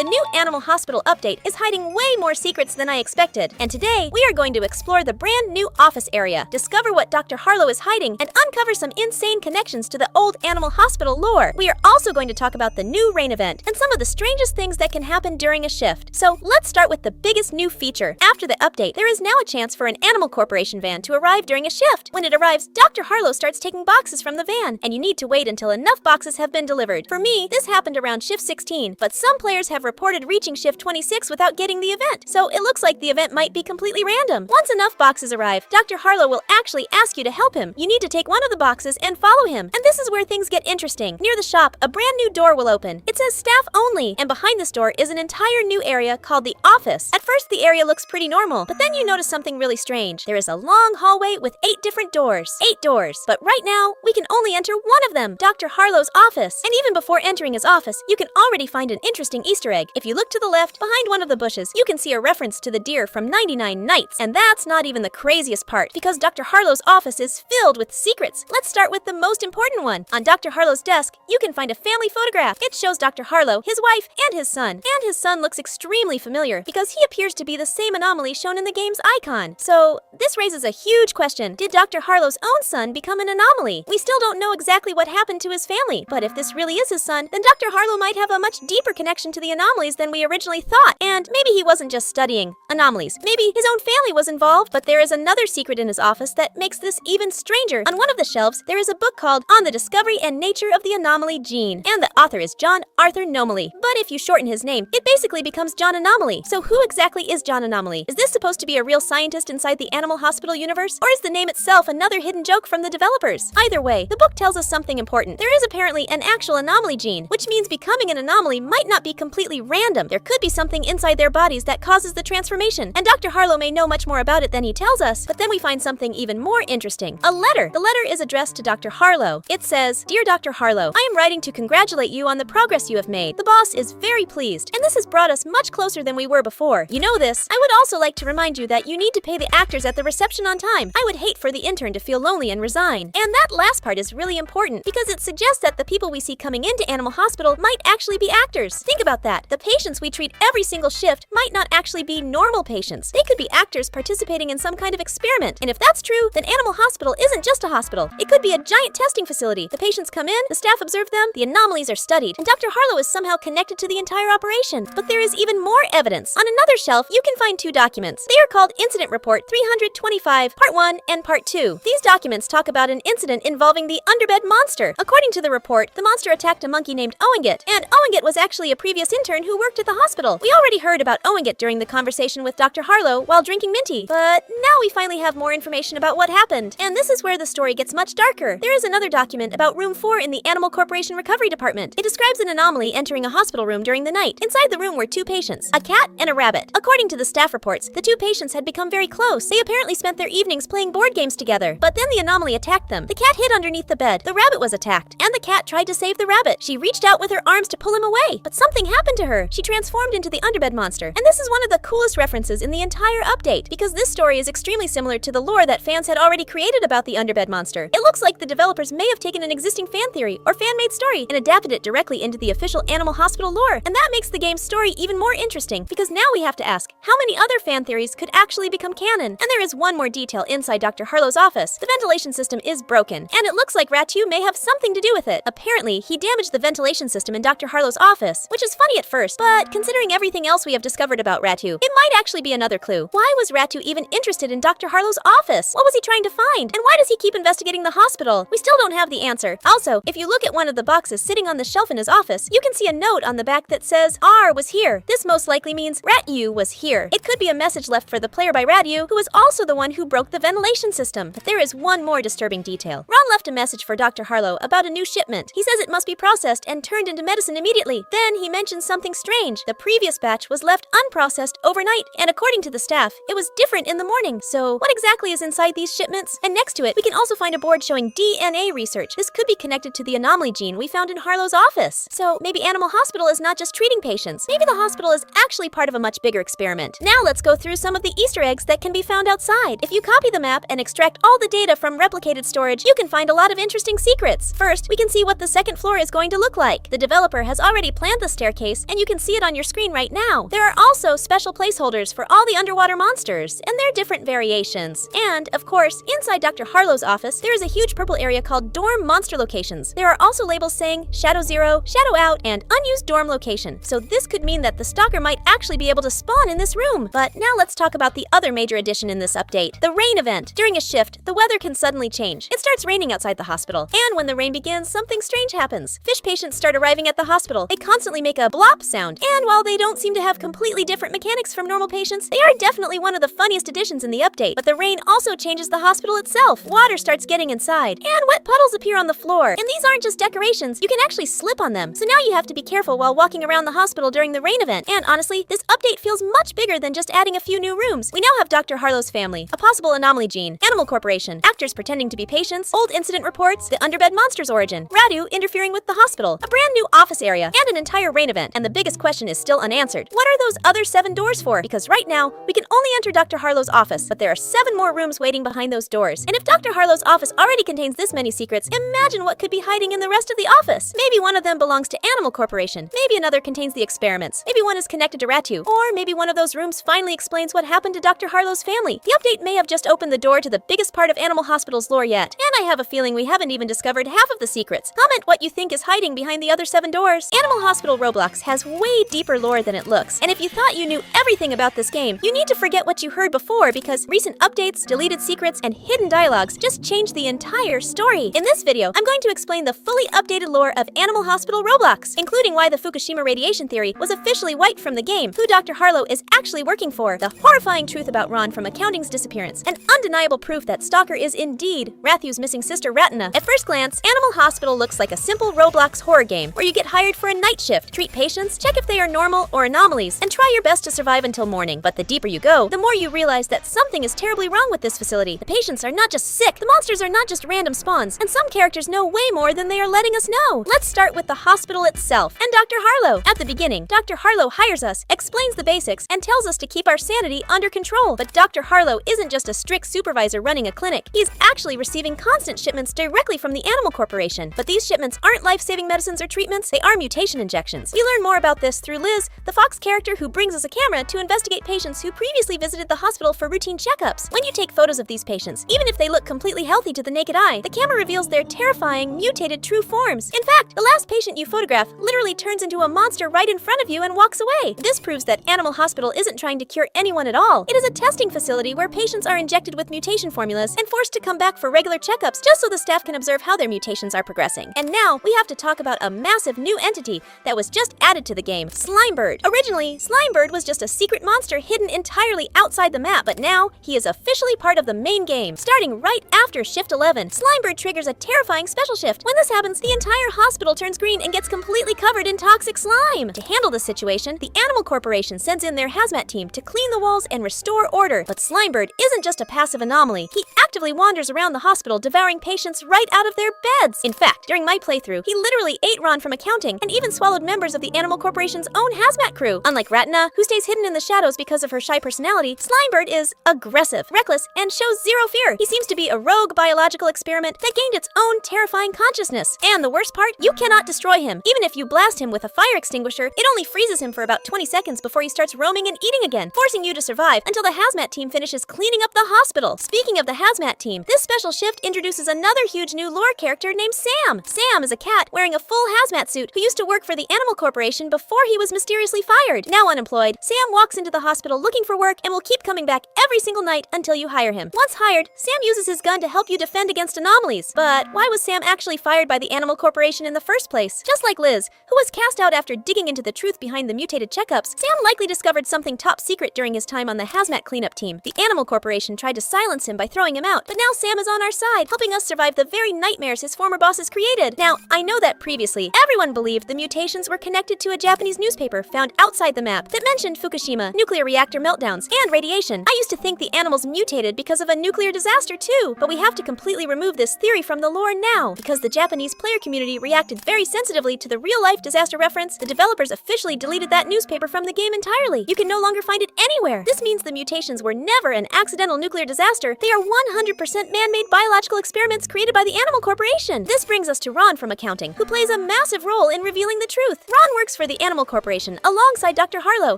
The new Animal Hospital update is hiding way more secrets than I expected, and today we are going to explore the brand new office area, discover what Dr. Harlow is hiding, and uncover some insane connections to the old Animal Hospital lore. We are also going to talk about the new rain event and some of the strangest things that can happen during a shift. So let's start with the biggest new feature. After the update, there is now a chance for an Animal Corporation van to arrive during a shift. When it arrives, Dr. Harlow starts taking boxes from the van, and you need to wait until enough boxes have been delivered. For me, this happened around shift 16, but some players have reported reaching shift 26 without getting the event, so it looks like the event might be completely random. Once enough boxes arrive, Dr. Harlow will actually ask you to help him. You need to take one of the boxes and follow him. And this is where things get interesting. Near the shop, a brand new door will open. It says staff only, and behind this door is an entire new area called the office. At first, the area looks pretty normal, but then you notice something really strange. There is a long hallway with 8 different doors. 8 doors. But right now, we can only enter one of them, Dr. Harlow's office. And even before entering his office, you can already find an interesting Easter egg. If you look to the left, behind one of the bushes, you can see a reference to the deer from 99 Nights. And that's not even the craziest part, because Dr. Harlow's office is filled with secrets. Let's start with the most important one. On Dr. Harlow's desk, you can find a family photograph. It shows Dr. Harlow, his wife, and his son. And his son looks extremely familiar, because he appears to be the same anomaly shown in the game's icon. So, this raises a huge question. Did Dr. Harlow's own son become an anomaly? We still don't know exactly what happened to his family, but if this really is his son, then Dr. Harlow might have a much deeper connection to the anomalies than we originally thought. And maybe he wasn't just studying anomalies. Maybe his own family was involved, but there is another secret in his office that makes this even stranger. On one of the shelves, there is a book called On the Discovery and Nature of the Anomaly Gene, and the author is John Arthur Nomaly. But if you shorten his name, it basically becomes John Anomaly. So who exactly is John Anomaly? Is this supposed to be a real scientist inside the Animal Hospital universe? Or is the name itself another hidden joke from the developers? Either way, the book tells us something important. There is apparently an actual anomaly gene, which means becoming an anomaly might not be completely random. There could be something inside their bodies that causes the transformation, and Dr. Harlow may know much more about it than he tells us, but then we find something even more interesting. A letter. The letter is addressed to Dr. Harlow. It says, "Dear Dr. Harlow, I am writing to congratulate you on the progress you have made. The boss is very pleased, and this has brought us much closer than we were before. You know this. I would also like to remind you that you need to pay the actors at the reception on time. I would hate for the intern to feel lonely and resign." And that last part is really important, because it suggests that the people we see coming into Animal Hospital might actually be actors. Think about that. The patients we treat every single shift might not actually be normal patients. They could be actors participating in some kind of experiment. And if that's true, then Animal Hospital isn't just a hospital. It could be a giant testing facility. The patients come in, the staff observe them, the anomalies are studied, and Dr. Harlow is somehow connected to the entire operation. But there is even more evidence. On another shelf, you can find 2 documents. They are called Incident Report 325, Part 1 and Part 2. These documents talk about an incident involving the underbed monster. According to the report, the monster attacked a monkey named Owingit, and Owingit was actually a previous intern who worked at the hospital. We already heard about Owingit during the conversation with Dr. Harlow while drinking Minty, but now we finally have more information about what happened. And this is where the story gets much darker. There is another document about Room 4 in the Animal Corporation Recovery Department. It describes an anomaly entering a hospital room during the night. Inside the room were 2 patients, a cat and a rabbit. According to the staff reports, the 2 patients had become very close. They apparently spent their evenings playing board games together. But then the anomaly attacked them. The cat hid underneath the bed. The rabbit was attacked, and the cat tried to save the rabbit. She reached out with her arms to pull him away, but something happened to her. She transformed into the underbed monster. And this is one of the coolest references in the entire update, because this story is extremely similar to the lore that fans had already created about the underbed monster. It looks like the developers may have taken an existing fan theory or fan-made story and adapted it directly into the official Animal Hospital lore. And that makes the game's story even more interesting, because now we have to ask, how many other fan theories could actually become canon? And there is one more detail inside Dr. Harlow's office. The ventilation system is broken, and it looks like Rattew may have something to do with it. Apparently, he damaged the ventilation system in Dr. Harlow's office, which is funny at first, but considering everything else we have discovered about Rattew, it might actually be another clue. Why was Rattew even interested in Dr. Harlow's office? What was he trying to find? And why does he keep investigating the hospital? We still don't have the answer. Also, if you look at one of the boxes sitting on the shelf in his office, you can see a note on the back that says, R was here. This most likely means Rattew was here. It could be a message left for the player by Rattew, who was also the one who broke the ventilation system. But there is one more disturbing detail. Ron left a message for Dr. Harlow about a new shipment. He says it must be processed and turned into medicine immediately. Then he mentions something strange. The previous batch was left unprocessed overnight, and according to the staff, it was different in the morning. So what exactly is inside these shipments? And next to it, we can also find a board showing DNA research. This could be connected to the anomaly gene we found in Harlow's office. So maybe Animal Hospital is not just treating patients. Maybe the hospital is actually part of a much bigger experiment. Now let's go through some of the Easter eggs that can be found outside. If you copy the map and extract all the data from replicated storage, you can find a lot of interesting secrets. First, we can see what the second floor is going to look like. The developer has already planned the staircase and you can see it on your screen right now. There are also special placeholders for all the underwater monsters, and they're different variations. And, of course, inside Dr. Harlow's office, there is a huge purple area called Dorm Monster Locations. There are also labels saying Shadow 0, Shadow Out, and Unused Dorm Location. So this could mean that the Stalker might actually be able to spawn in this room. But now let's talk about the other major addition in this update, the rain event. During a shift, the weather can suddenly change. It starts raining outside the hospital, and when the rain begins, something strange happens. Fish patients start arriving at the hospital. They constantly make a blop sound, and while they don't seem to have completely different mechanics from normal patients, they are definitely one of the funniest additions in the update. But the rain also changes the hospital itself. Water starts getting inside, and wet puddles appear on the floor. And these aren't just decorations, you can actually slip on them. So now you have to be careful while walking around the hospital during the rain event. And honestly, this update feels much bigger than just adding a few new rooms. We now have Dr. Harlow's family, a possible anomaly gene, Animal Corporation, actors pretending to be patients, old incident reports, the underbed monster's origin, Rattew interfering with the hospital, a brand new office area, and an entire rain event. And the biggest question is still unanswered. What are those other 7 doors for? Because right now, we can only enter Dr. Harlow's office, but there are 7 more rooms waiting behind those doors. And if Dr. Harlow's office already contains this many secrets, imagine what could be hiding in the rest of the office. Maybe one of them belongs to Animal Corporation. Maybe another contains the experiments. Maybe one is connected to Rattew. Or maybe one of those rooms finally explains what happened to Dr. Harlow's family. The update may have just opened the door to the biggest part of Animal Hospital's lore yet. And I have a feeling we haven't even discovered half of the secrets. Comment what you think is hiding behind the other 7 doors. Animal Hospital Roblox has way deeper lore than it looks. And if you thought you knew everything about this game, you need to forget what you heard before because recent updates, deleted secrets, and hidden dialogues just changed the entire story. In this video, I'm going to explain the fully updated lore of Animal Hospital Roblox, including why the Fukushima radiation theory was officially wiped from the game, who Dr. Harlow is actually working for, the horrifying truth about Ron from Accounting's disappearance, and undeniable proof that Stalker is indeed Rattew's missing sister Rattew. At first glance, Animal Hospital looks like a simple Roblox horror game where you get hired for a night shift, treat patients, check if they are normal or anomalies, and try your best to survive until morning. But the deeper you go, the more you realize that something is terribly wrong with this facility. The patients are not just sick, the monsters are not just random spawns, and some characters know way more than they are letting us know. Let's start with the hospital itself and Dr. Harlow. At the beginning, Dr. Harlow hires us, explains the basics, and tells us to keep our sanity under control. But Dr. Harlow isn't just a strict supervisor running a clinic. He's actually receiving constant shipments directly from the Animal Corporation. But these shipments aren't life-saving medicines or treatments, they are mutation injections. We learn more about this through Liz, the Fox character who brings us a camera to investigate patients who previously visited the hospital for routine checkups. When you take photos of these patients, even if they look completely healthy to the naked eye, the camera reveals their terrifying, mutated true forms. In fact, the last patient you photograph literally turns into a monster right in front of you and walks away. This proves that Animal Hospital isn't trying to cure anyone at all. It is a testing facility where patients are injected with mutation formulas and forced to come back for regular checkups just so the staff can observe how their mutations are progressing. And now, we have to talk about a massive new entity that was just added to the game, Slimbert. Originally, Slimbert was just a secret monster hidden entirely outside the map, but now, he is officially part of the main game. Starting right after Shift 11, Slimbert triggers a terrifying special shift. When this happens, the entire hospital turns green and gets completely covered in toxic slime. To handle this situation, the Animal Corporation sends in their hazmat team to clean the walls and restore order. But Slimbert isn't just a passive anomaly. He actively wanders around the hospital, devouring patients right out of their beds. In fact, during my playthrough, he literally ate Ron from Accounting and even swallowed members of the Animal Corporation's own hazmat crew. Unlike Rattew, who stays hidden in the shadows because of her shy personality, Slimbert is aggressive, reckless, and shows zero fear. He seems to be a rogue biological experiment that gained its own terrifying consciousness. And the worst part, you cannot destroy him. Even if you blast him with a fire extinguisher, it only freezes him for about 20 seconds before he starts roaming and eating again, forcing you to survive until the hazmat team finishes cleaning up the hospital. Speaking of the hazmat team, this special shift introduces another huge new lore character named Sam. Sam is a cat wearing a full hazmat suit who used to work for the Animal Corporation before he was mysteriously fired. Now unemployed, Sam walks into the hospital looking for work and will keep coming back every single night until you hire him. Once hired, Sam uses his gun to help you defend against anomalies. But why was Sam actually fired by the Animal Corporation in the first place? Just like Liz, who was cast out after digging into the truth behind the mutated checkups, Sam likely discovered something top secret during his time on the hazmat cleanup team. The Animal Corporation tried to silence him by throwing him out, but now Sam is on our side, helping us survive the very nightmares his former bosses created. Now, I know that previously, everyone believed the mutations were connected to a Japanese newspaper found outside the map that mentioned Fukushima, nuclear reactor meltdowns, and radiation. I used to think the animals mutated because of a nuclear disaster too, but we have to completely remove this theory from the lore now. Because the Japanese player community reacted very sensitively to the real-life disaster reference, the developers officially deleted that newspaper from the game entirely. You can no longer find it anywhere. This means the mutations were never an accidental nuclear disaster. They are 100% man-made biological experiments created by the Animal Corporation. This brings us to Ron from Accounting, who plays a massive role in revealing the truth. Ron works works for the Animal Corporation alongside Dr. Harlow,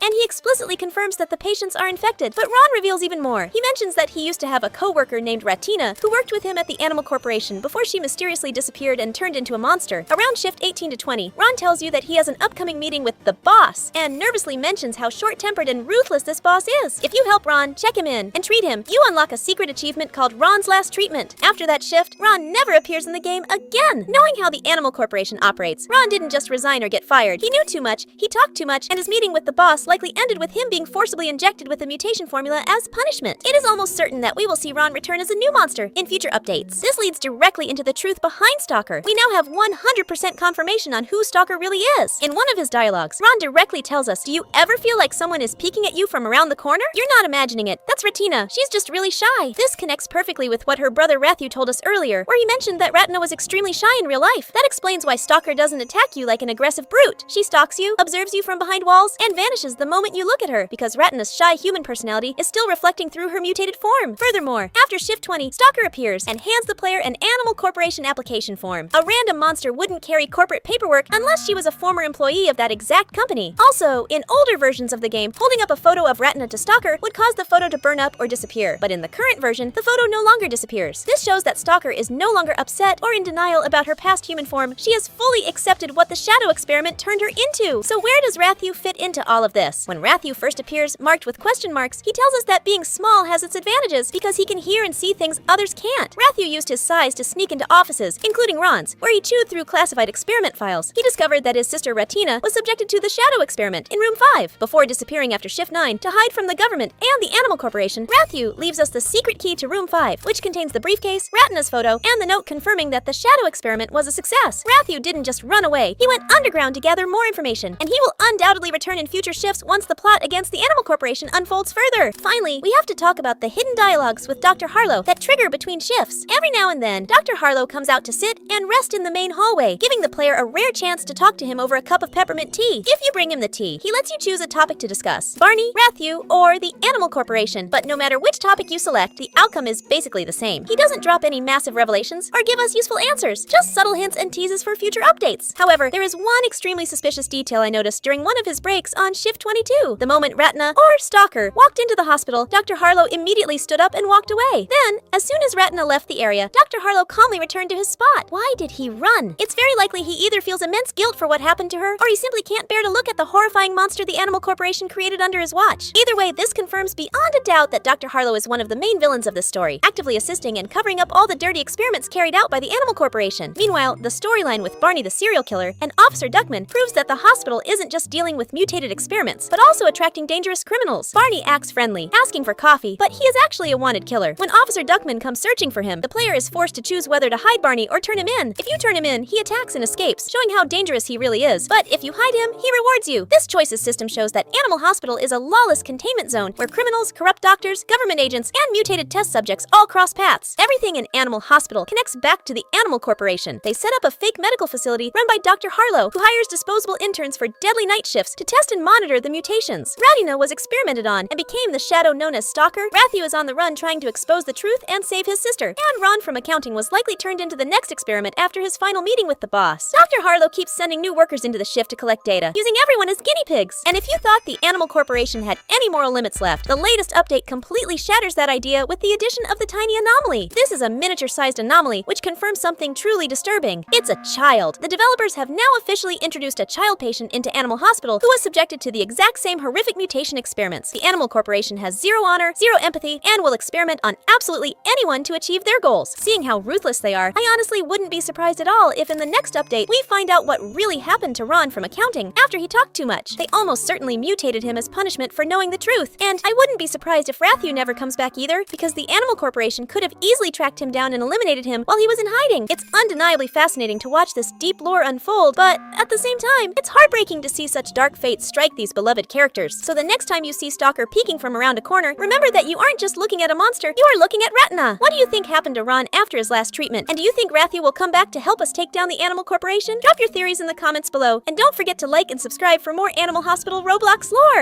and he explicitly confirms that the patients are infected. But Ron reveals even more. He mentions that he used to have a co-worker named Rattina who worked with him at the Animal Corporation before she mysteriously disappeared and turned into a monster. Around shift 18 to 20, Ron tells you that he has an upcoming meeting with the boss, and nervously mentions how short-tempered and ruthless this boss is. If you help Ron, check him in, and treat him, you unlock a secret achievement called Ron's Last Treatment. After that shift, Ron never appears in the game again. Knowing how the Animal Corporation operates, Ron didn't just resign or get fired. He knew too much, he talked too much, and his meeting with the boss likely ended with him being forcibly injected with the mutation formula as punishment. It is almost certain that we will see Ron return as a new monster in future updates. This leads directly into the truth behind Stalker. We now have 100% confirmation on who Stalker really is. In one of his dialogues, Ron directly tells us, "Do you ever feel like someone is peeking at you from around the corner? You're not imagining it. That's Rattina. She's just really shy." This connects perfectly with what her brother Rattew told us earlier, where he mentioned that Rattina was extremely shy in real life. That explains why Stalker doesn't attack you like an aggressive brute. She stalks you, observes you from behind walls, and vanishes the moment you look at her, because Rattina's shy human personality is still reflecting through her mutated form. Furthermore, after shift 20, Stalker appears and hands the player an Animal Corporation application form. A random monster wouldn't carry corporate paperwork unless she was a former employee of that exact company. Also, in older versions of the game, holding up a photo of Rattina to Stalker would cause the photo to burn up or disappear, but in the current version, the photo no longer disappears. This shows that Stalker is no longer upset or in denial about her past human form. She has fully accepted what the shadow experiment turned her into. So where does Rattew fit into all of this? When Rattew first appears, marked with question marks, he tells us that being small has its advantages because he can hear and see things others can't. Rattew used his size to sneak into offices, including Ron's, where he chewed through classified experiment files. He discovered that his sister Rattina was subjected to the shadow experiment in room 5, before disappearing after shift 9 to hide from the government and the Animal Corporation. Rattew leaves us the secret key to room 5, which contains the briefcase, Rattina's photo, and the note confirming that the shadow experiment was a success. Rattew didn't just run away, he went underground to gather more information, and he will undoubtedly return in future shifts once the plot against the Animal Corporation unfolds further. Finally, we have to talk about the hidden dialogues with Dr. Harlow that trigger between shifts. Every now and then, Dr. Harlow comes out to sit and rest in the main hallway, giving the player a rare chance to talk to him over a cup of peppermint tea. If you bring him the tea, he lets you choose a topic to discuss: Barney, Rattew, or the Animal Corporation. But no matter which topic you select, the outcome is basically the same. He doesn't drop any massive revelations or give us useful answers, just subtle hints and teases for future updates. However, there is one extremely suspicious detail I noticed during one of his breaks on shift 22. The moment Rattina, or Stalker, walked into the hospital, Dr. Harlow immediately stood up and walked away. Then, as soon as Rattina left the area, Dr. Harlow calmly returned to his spot. Why did he run? It's very likely he either feels immense guilt for what happened to her, or he simply can't bear to look at the horrifying monster the Animal Corporation created under his watch. Either way, this confirms beyond a doubt that Dr. Harlow is one of the main villains of this story, actively assisting and covering up all the dirty experiments carried out by the Animal Corporation. Meanwhile, the storyline with Barney the serial killer and Officer Duckman proves that the hospital isn't just dealing with mutated experiments, but also attracting dangerous criminals. Barney acts friendly, asking for coffee, but he is actually a wanted killer. When Officer Duckman comes searching for him, the player is forced to choose whether to hide Barney or turn him in. If you turn him in, he attacks and escapes, showing how dangerous he really is. But if you hide him, he rewards you. This choices system shows that Animal Hospital is a lawless containment zone where criminals, corrupt doctors, government agents, and mutated test subjects all cross paths. Everything in Animal Hospital connects back to the Animal Corporation. They set up a fake medical facility run by Dr. Harlow, who hires disposable interns for deadly night shifts to test and monitor the mutations. Rattina was experimented on and became the shadow known as Stalker. Rattew is on the run trying to expose the truth and save his sister. And Ron from accounting was likely turned into the next experiment after his final meeting with the boss. Dr. Harlow keeps sending new workers into the shift to collect data, using everyone as guinea pigs. And if you thought the Animal Corporation had any moral limits left, the latest update completely shatters that idea with the addition of the tiny anomaly. This is a miniature-sized anomaly, which confirms something truly disturbing. It's a child. The developers have now officially introduced a child patient into Animal Hospital who was subjected to the exact same horrific mutation experiments. The Animal Corporation has zero honor, zero empathy, and will experiment on absolutely anyone to achieve their goals. Seeing how ruthless they are, I honestly wouldn't be surprised at all if in the next update we find out what really happened to Ron from accounting after he talked too much. They almost certainly mutated him as punishment for knowing the truth. And I wouldn't be surprised if Rattew never comes back either, because the Animal Corporation could have easily tracked him down and eliminated him while he was in hiding. It's undeniably fascinating to watch this deep lore unfold, but at the same time, it's heartbreaking to see such dark fates strike these beloved characters. So the next time you see Stalker peeking from around a corner, remember that you aren't just looking at a monster, you are looking at Rattina. What do you think happened to Ron after his last treatment? And do you think Rattew will come back to help us take down the Animal Corporation? Drop your theories in the comments below, and don't forget to like and subscribe for more Animal Hospital Roblox lore!